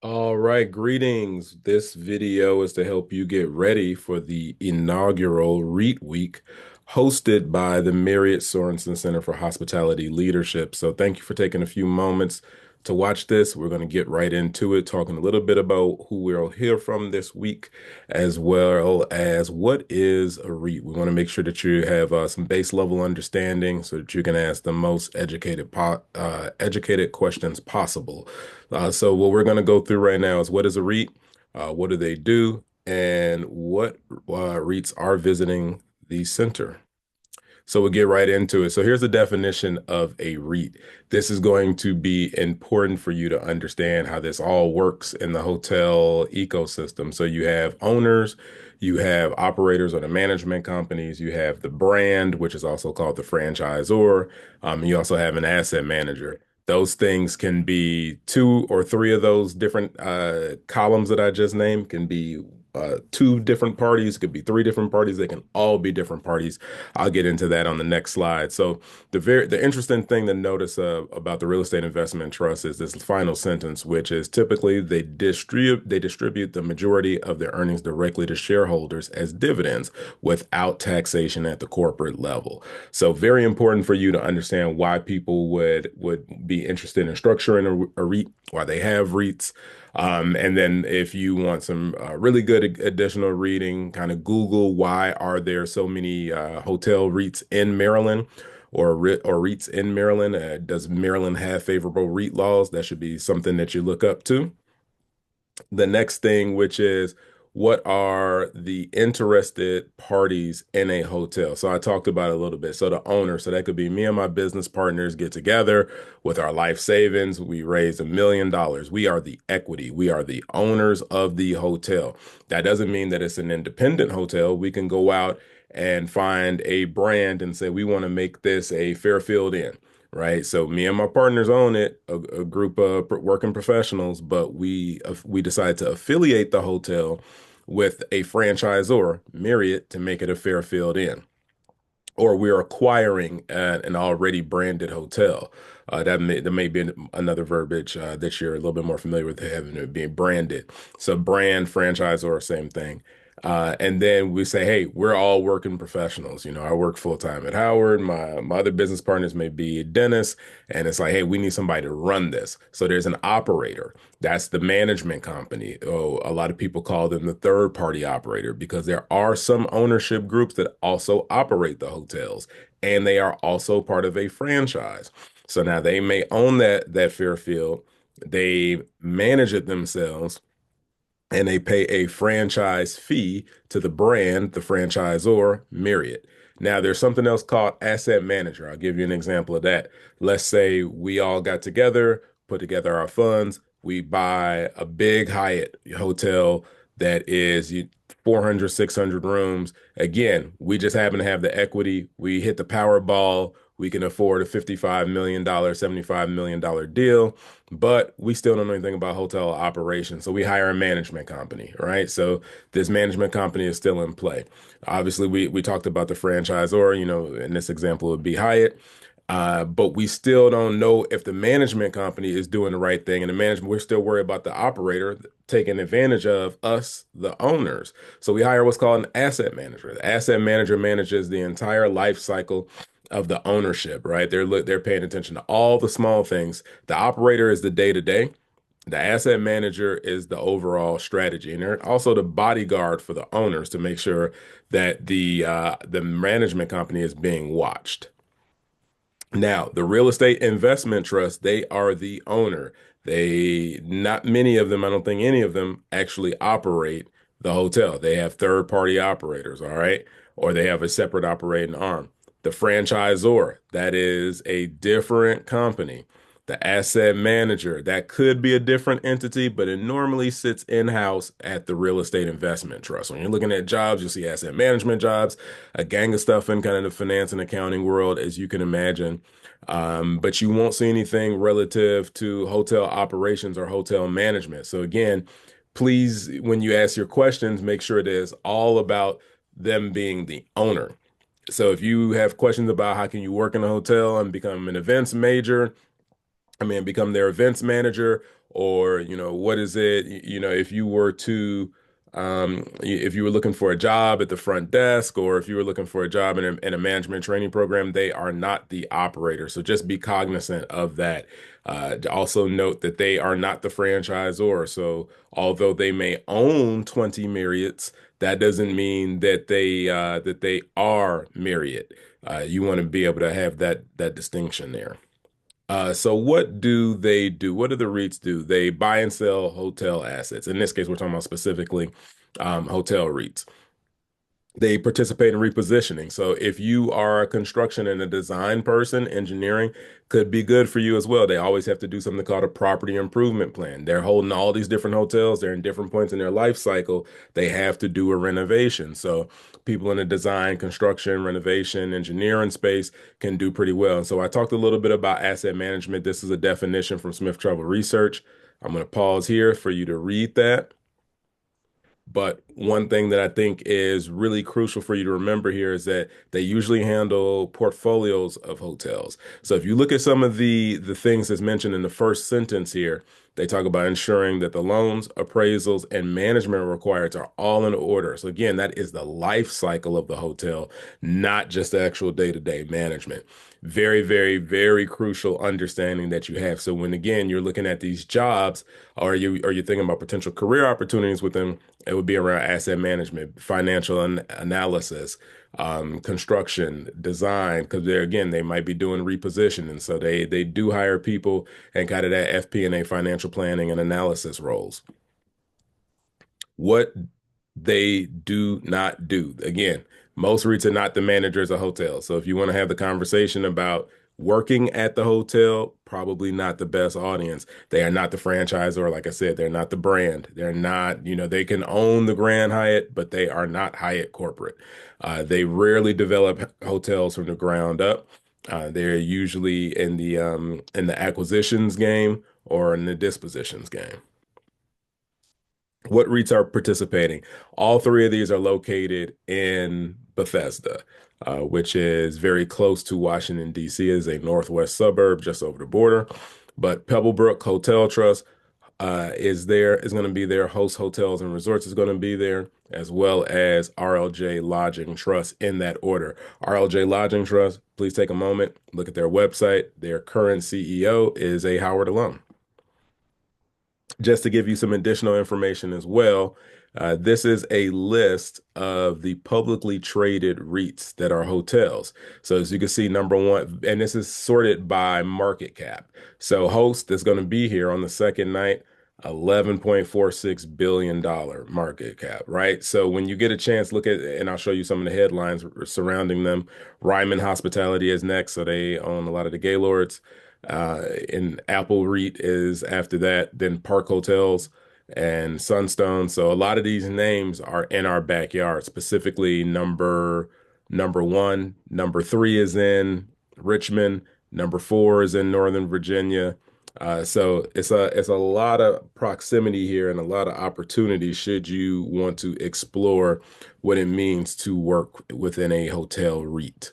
All right, greetings. This video is to help you get ready for the inaugural REIT Week hosted by the Marriott-Sorenson Center for Hospitality Leadership. So thank you for taking a few moments to watch this. We're going to get right into it, talking a little bit about who we'll hear from this week, as well as what is a REIT. We want to make sure that you have some base level understanding so that you can ask the most educated questions possible. So what we're going to go through right now is what is a REIT, what do they do, and what REITs are visiting the center. So we'll get right into it. So here's the definition of a REIT. This is going to be important for you to understand how this all works in the hotel ecosystem. So you have owners, you have operators or the management companies, you have the brand, which is also called the franchisor, and you also have an asset manager. Those things can be two or three of those different columns that I just named, can be two different parties, could be three different parties. They can all be different parties. I'll get into that on the next slide. So the interesting thing to notice about the real estate investment trust is this final sentence, which is typically they distribute the majority of their earnings directly to shareholders as dividends without taxation at the corporate level. So very important for you to understand why people would be interested in structuring a REIT, why they have REITs. And then if you want some really good additional reading, kind of Google why are there so many hotel REITs in Maryland or REITs in Maryland? Does Maryland have favorable REIT laws? That should be something that you look up to. The next thing, which is what are the interested parties in a hotel? So I talked about it a little bit. So the owner, so that could be me and my business partners get together with our life savings. We raise $1 million. We are the equity. We are the owners of the hotel. That doesn't mean that it's an independent hotel. We can go out and find a brand and say, we want to make this a Fairfield Inn. Right. So me and my partners own it, a group of working professionals, but we decided to affiliate the hotel with a franchisor, Marriott, to make it a Fairfield Inn. Or we're acquiring an already branded hotel. That may be another verbiage that you're a little bit more familiar with having it being branded. So brand, franchisor, same thing. And then we say, hey, we're all working professionals. I work full time at Howard. My other business partners may be dentists, and it's like, hey, we need somebody to run this. So there's an operator. That's the management company. Oh, a lot of people call them the third party operator because there are some ownership groups that also operate the hotels, and they are also part of a franchise. So now they may own that Fairfield, they manage it themselves, and they pay a franchise fee to the brand, the franchisor, Marriott. Now, there's something else called asset manager. I'll give you an example of that. Let's say we all got together, put together our funds, we buy a big Hyatt hotel that is 400, 600 rooms. Again, we just happen to have the equity. We hit the Powerball. We can afford a $55 million, $75 million deal, but we still don't know anything about hotel operations. So we hire a management company, right? So this management company is still in play. Obviously, we talked about the franchisor, in this example, it would be Hyatt. But we still don't know if the management company is doing the right thing. And we're still worried about the operator taking advantage of us, the owners. So we hire what's called an asset manager. The asset manager manages the entire life cycle of the ownership, right? They're paying attention to all the small things. The operator is the day-to-day. The asset manager is the overall strategy, and they're also the bodyguard for the owners to make sure that the management company is being watched. Now, the real estate investment trust, they are the owner. Not many of them, I don't think any of them actually operate the hotel. They have third party operators, all right? Or they have a separate operating arm. The franchisor, that is a different company. The asset manager, that could be a different entity, but it normally sits in-house at the real estate investment trust. When you're looking at jobs, you'll see asset management jobs, a gang of stuff in kind of the finance and accounting world, as you can imagine. But you won't see anything relative to hotel operations or hotel management. So again, please, when you ask your questions, make sure it is all about them being the owner. So if you have questions about how can you work in a hotel and become an events major, I mean, become their events manager, or, what is it? If you were to, if you were looking for a job at the front desk, or if you were looking for a job in a management training program, they are not the operator. So just be cognizant of that. Also note that they are not the franchisor. So although they may own 20 Marriotts, that doesn't mean that they are Marriott. You want to be able to have that distinction there. So what do they do? What do the REITs do? They buy and sell hotel assets. In this case, we're talking about specifically hotel REITs. They participate in repositioning. So if you are a construction and a design person, engineering could be good for you as well. They always have to do something called a property improvement plan. They're holding all these different hotels. They're in different points in their life cycle. They have to do a renovation. So people in the design, construction, renovation, engineering space can do pretty well. And so I talked a little bit about asset management. This is a definition from Smith Travel Research. I'm going to pause here for you to read that. But one thing that I think is really crucial for you to remember here is that they usually handle portfolios of hotels. So if you look at some of the things that's mentioned in the first sentence here, they talk about ensuring that the loans, appraisals, and management required are all in order. So again, that is the life cycle of the hotel, not just the actual day-to-day management. Very, very, very crucial understanding that you have. So when again you're looking at these jobs, or you're thinking about potential career opportunities within, it would be around asset management, financial analysis, construction, design, because they might be doing repositioning. So they do hire people and kind of that FP&A, financial planning and analysis roles. What they do not do. Again, most REITs are not the managers of hotels. So if you want to have the conversation about working at the hotel, probably not the best audience. They are not the franchisor. Like I said, they're not the brand. They're not, they can own the Grand Hyatt, but they are not Hyatt corporate. They rarely develop hotels from the ground up. They're usually in the acquisitions game or in the dispositions game. What REITs are participating? All three of these are located in Bethesda, which is very close to Washington, D.C. It is a northwest suburb just over the border. But Pebblebrook Hotel Trust is going to be there. Host Hotels and Resorts is going to be there, as well as RLJ Lodging Trust in that order. RLJ Lodging Trust, please take a moment, look at their website. Their current CEO is a Howard alum. Just to give you some additional information as well, this is a list of the publicly traded REITs that are hotels. So as you can see, number one, and this is sorted by market cap. So Host is going to be here on the second night, $11.46 billion market cap, right? So when you get a chance, look at, and I'll show you some of the headlines surrounding them. Ryman Hospitality is next, so they own a lot of the Gaylords. And Apple REIT is after that, then Park Hotels and Sunstone. So a lot of these names are in our backyard, specifically number one. Number three is in Richmond. Number four is in Northern Virginia. So it's a lot of proximity here and a lot of opportunity should you want to explore what it means to work within a hotel REIT.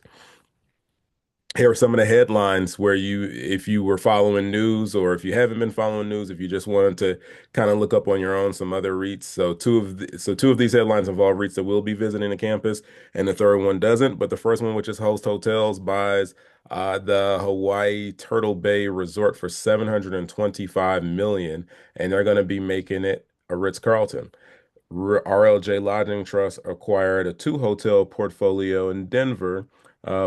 Here are some of the headlines where if you were following news, or if you haven't been following news, if you just wanted to kind of look up on your own some other REITs. So two of these headlines involve REITs that will be visiting the campus, and the third one doesn't. But the first one, which is Host Hotels, buys the Hawaii Turtle Bay Resort for 725 million, and they're going to be making it a Ritz-Carlton. RLJ Lodging Trust acquired a two-hotel portfolio in Denver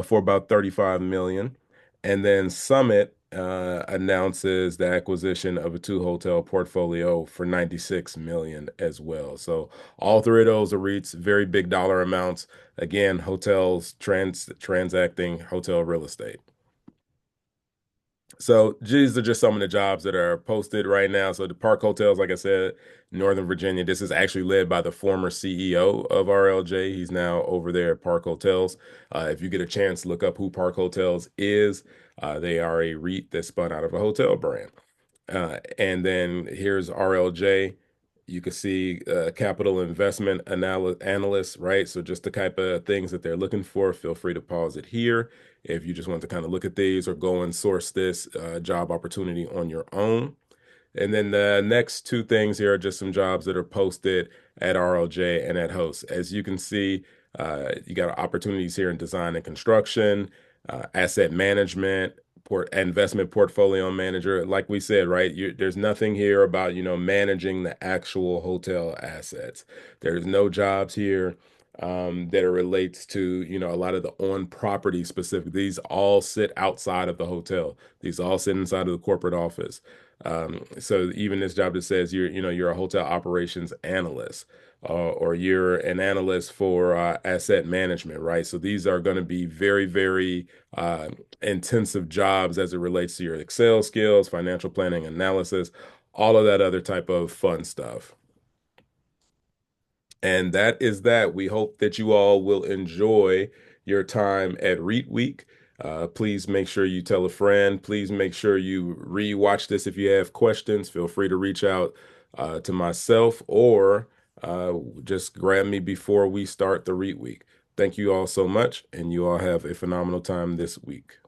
for about 35 million. And then Summit announces the acquisition of a two-hotel portfolio for 96 million as well. So all three of those are REITs, very big dollar amounts. Again, hotels transacting hotel real estate. So these are just some of the jobs that are posted right now. So the Park Hotels, like I said, Northern Virginia, this is actually led by the former CEO of RLJ. He's now over there at Park Hotels. If you get a chance, look up who Park Hotels is. They are a REIT that spun out of a hotel brand. And then here's RLJ. You can see capital investment analyst, right? So just the type of things that they're looking for. Feel free to pause it here if you just want to kind of look at these or go and source this job opportunity on your own. And then the next two things here are just some jobs that are posted at RLJ and at Host. As you can see, you got opportunities here in design and construction, asset management, investment portfolio manager. Like we said, right, there's nothing here about, managing the actual hotel assets. There's no jobs here that it relates to, a lot of the on-property specific. These all sit outside of the hotel. These all sit inside of the corporate office. So even this job that says you're a hotel operations analyst, or you're an analyst for asset management, right? So these are going to be very, very intensive jobs as it relates to your Excel skills, financial planning analysis, all of that other type of fun stuff. And that is that. We hope that you all will enjoy your time at REIT Week. Please make sure you tell a friend. Please make sure you re-watch this. If you have questions, feel free to reach out to myself, or just grab me before we start the REIT Week. Thank you all so much, and you all have a phenomenal time this week.